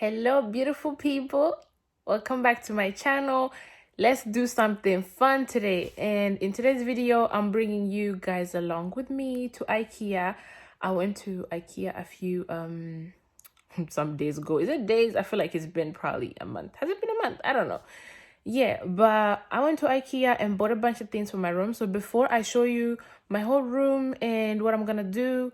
Hello, beautiful people. Welcome back to my channel. Let's do something fun today. And in today's video, I'm bringing you guys along with me to IKEA. I went to IKEA a few some days ago. Is it days? I feel like it's been probably a month. Has it been a month? I don't know. Yeah, but I went to IKEA and bought a bunch of things for my room. So before I show you my whole room and what I'm gonna do,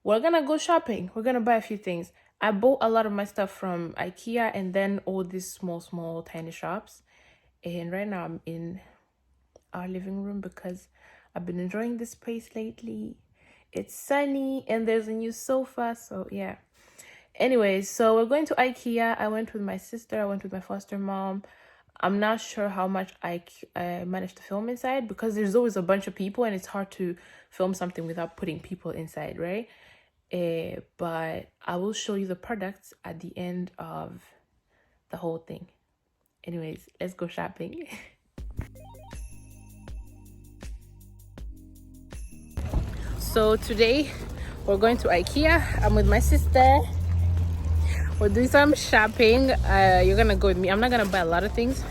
we're gonna go shopping. We're gonna buy a few things. I bought a lot of my stuff from IKEA and then all these small tiny shops. And right now I'm in our living room because I've been enjoying this place lately. It's sunny and there's a new sofa, so yeah. Anyways, so we're going to IKEA. I went with my sister, I went with my foster mom. I'm not sure how much I managed to film inside because there's always a bunch of people and it's hard to film something without putting people inside, right? But I will show you the products at the end of the whole thing. Anyways, let's go shopping. So today we're going to IKEA. I'm with my sister. We're doing some shopping. You're gonna go with me. I'm not gonna buy a lot of things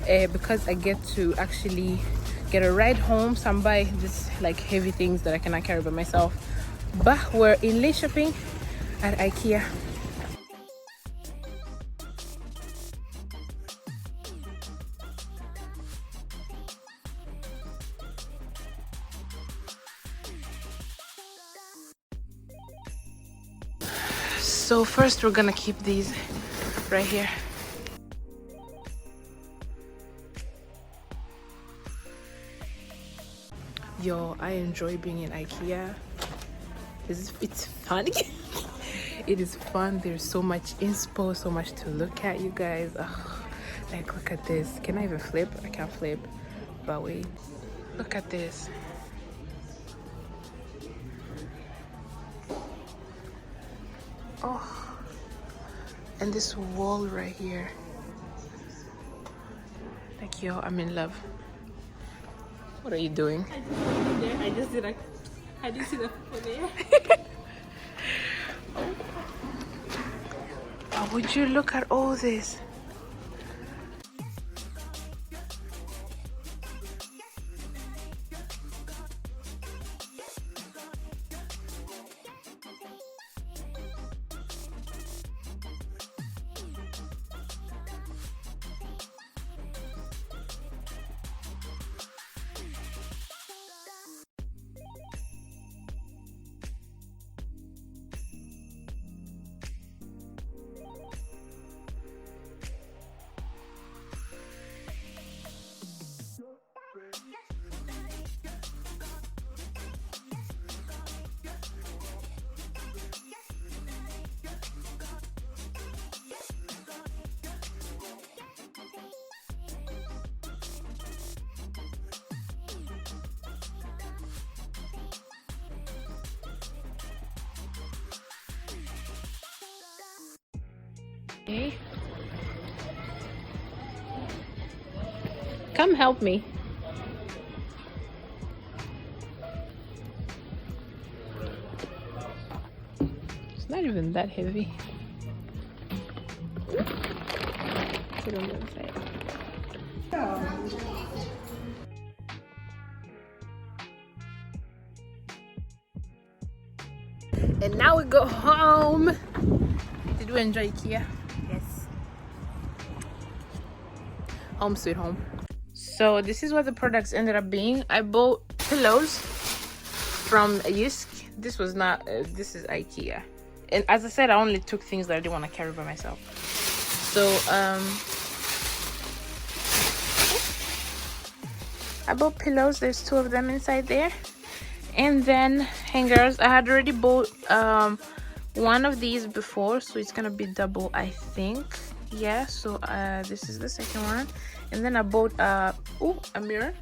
because I get to actually get a ride home. So I'm buying just like heavy things that I cannot carry by myself. But we're in late shopping at IKEA. So first we're gonna keep these right here. Yo, I enjoy being in IKEA. It's fun. It is fun. There's so much inspo, so much to look at, you guys. Ugh, like, look at this. Can I even flip? I can't flip. But wait, look at this. Oh, and this wall right here. Like, yo, I'm in love. What are you doing? I just did like, I didn't see the people there. Oh, would you look at all this? Okay. Come help me. It's not even that heavy. Put it on the other side. And now we go home. Did we enjoy IKEA? Yes. Home sweet home. So this is what the products ended up being. I bought pillows from Jysk. This was not this is IKEA, and as I said, I only took things that I didn't want to carry by myself. So I bought pillows. There's 2 of them inside there, and then hangers. I had already bought one of these before, so it's gonna be double, I think. Yeah, so this is the second one. And then I bought a mirror,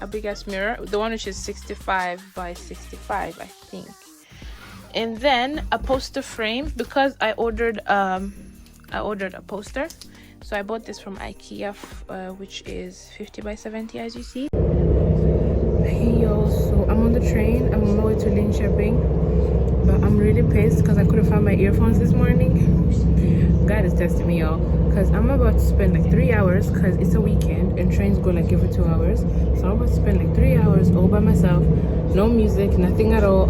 a big ass mirror, the one which is 65 by 65, I think. And then a poster frame because I ordered a poster, so I bought this from IKEA, which is 50 by 70, as you see. Hey yo, so I'm on the train. I'm on my way to Linköping, but I'm really pissed because I couldn't find my earphones this morning. God is testing me, y'all, because I'm about to spend like 3 hours, because it's a weekend and trains go like every 2 hours. So I'm about to spend like 3 hours all by myself, no music, nothing at all.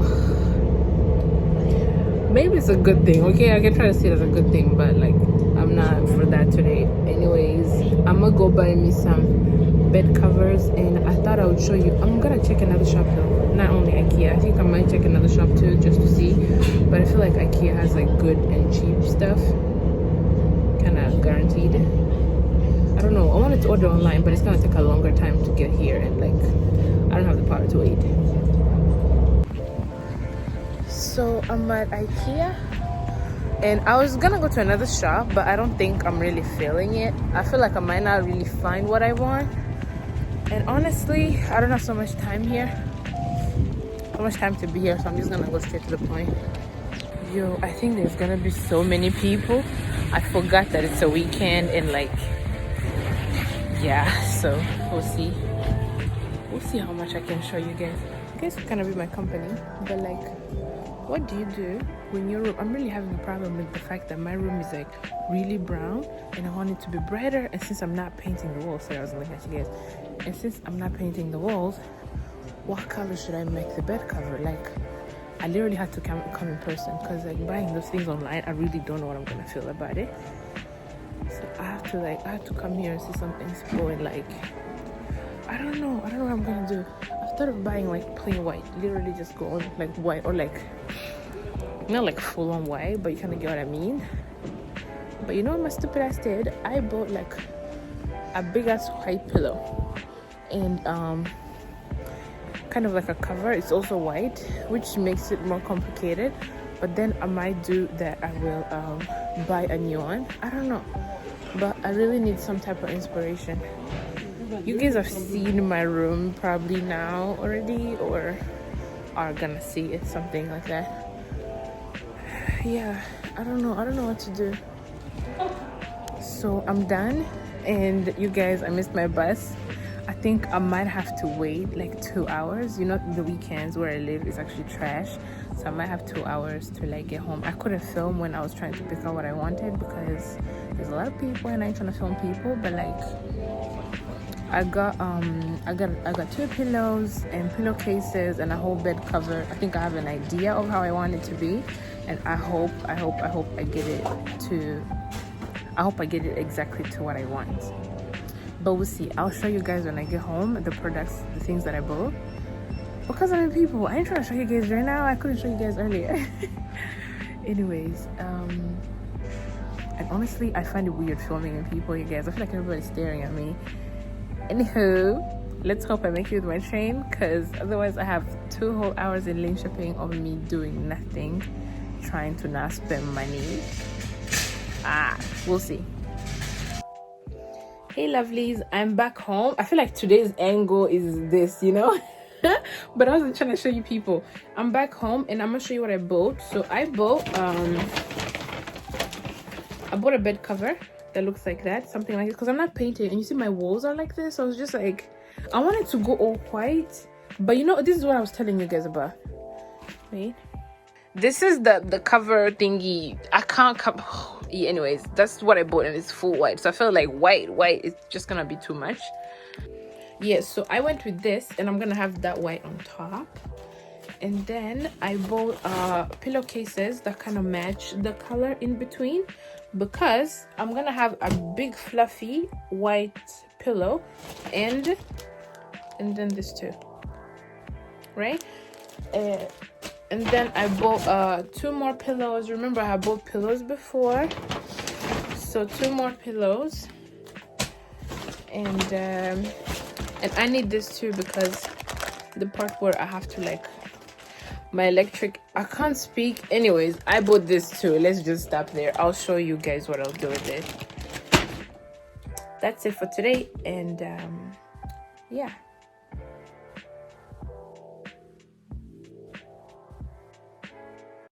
Maybe it's a good thing, okay? I can try to see it as a good thing, but like I'm not for that today. Anyways, I'm gonna go buy me some bed covers, and I thought I would show you. I'm gonna check another shop though, not only IKEA. I think I might check another shop too, just to see, but I feel like IKEA has like good and cheap stuff, kind of guaranteed. I don't know, I wanted to order online, but it's gonna take a longer time to get here, and like I don't have the power to wait. So I'm at IKEA, and I was gonna go to another shop, but I don't think I'm really feeling it. I feel like I might not really find what I want, and honestly I don't have so much time here, so much time to be here, so I'm just gonna go straight to the point. Yo, I think there's gonna be so many people. I forgot that it's a weekend, and like, yeah, so we'll see how much I can show you guys. You guys can kind of be my company, but like, what do you do when your room, I'm really having a problem with the fact that my room is like really brown, and I want it to be brighter, and since I'm not painting the walls, sorry, I was looking at you guys, and since I'm not painting the walls, what color should I make the bed cover? Like, I literally had to come in person, because like buying those things online, I really don't know what I'm gonna feel about it. So I have to come here and see some inspo, and like, I don't know what I'm gonna do. I thought of buying like plain white, literally just go on like white, or like not like full on white, but you kind of get what I mean. But you know what my stupid ass did? I bought like a big ass white pillow, and kind of like a cover. It's also white, which makes it more complicated. But then I might do that. I will buy a new one. I don't know, but I really need some type of inspiration. You guys have seen my room probably now already, or are gonna see it, something like that. Yeah, I don't know what to do. So I'm done, and you guys, I missed my bus. I think I might have to wait like 2 hours. You know, the weekends where I live is actually trash, so I might have 2 hours to like get home. I couldn't film when I was trying to pick out what I wanted, because there's a lot of people and I ain't trying to film people. But like, I got 2 pillows and pillowcases and a whole bed cover. I think I have an idea of how I want it to be, and I hope I get it exactly to what I want. But we'll see. I'll show you guys when I get home the products, the things that I bought. Because I'm people, I ain't trying to show you guys right now. I couldn't show you guys earlier. Anyways, and honestly, I find it weird filming in people, you guys. I feel like everybody's staring at me. Anywho, let's hope I make it with my train, because otherwise I have 2 whole hours in lane shopping of me doing nothing, trying to not spend money. We'll see. Hey lovelies, I'm back home. I feel like today's angle is this, you know. But I wasn't trying to show you people. I'm back home, and I'm gonna show you what I bought. So I bought a bed cover that looks like that, something like this, because I'm not painting, and you see my walls are like this. So I was just like, I wanted to go all white, but you know, this is what I was telling you guys about. Wait, this is the cover thingy. I can't come. Yeah, anyways, that's what I bought, and it's full white, so I felt like white is just gonna be too much. Yes, so I went with this, and I'm gonna have that white on top. And then I bought pillowcases that kind of match the color in between, because I'm gonna have a big fluffy white pillow, and then this too, right? And then I bought 2 more pillows. Remember, I bought pillows before, so 2 more pillows. And I need this too, because the part where I have to like my electric, I can't speak. Anyways, I bought this too. Let's just stop there. I'll show you guys what I'll do with it. That's it for today, and yeah.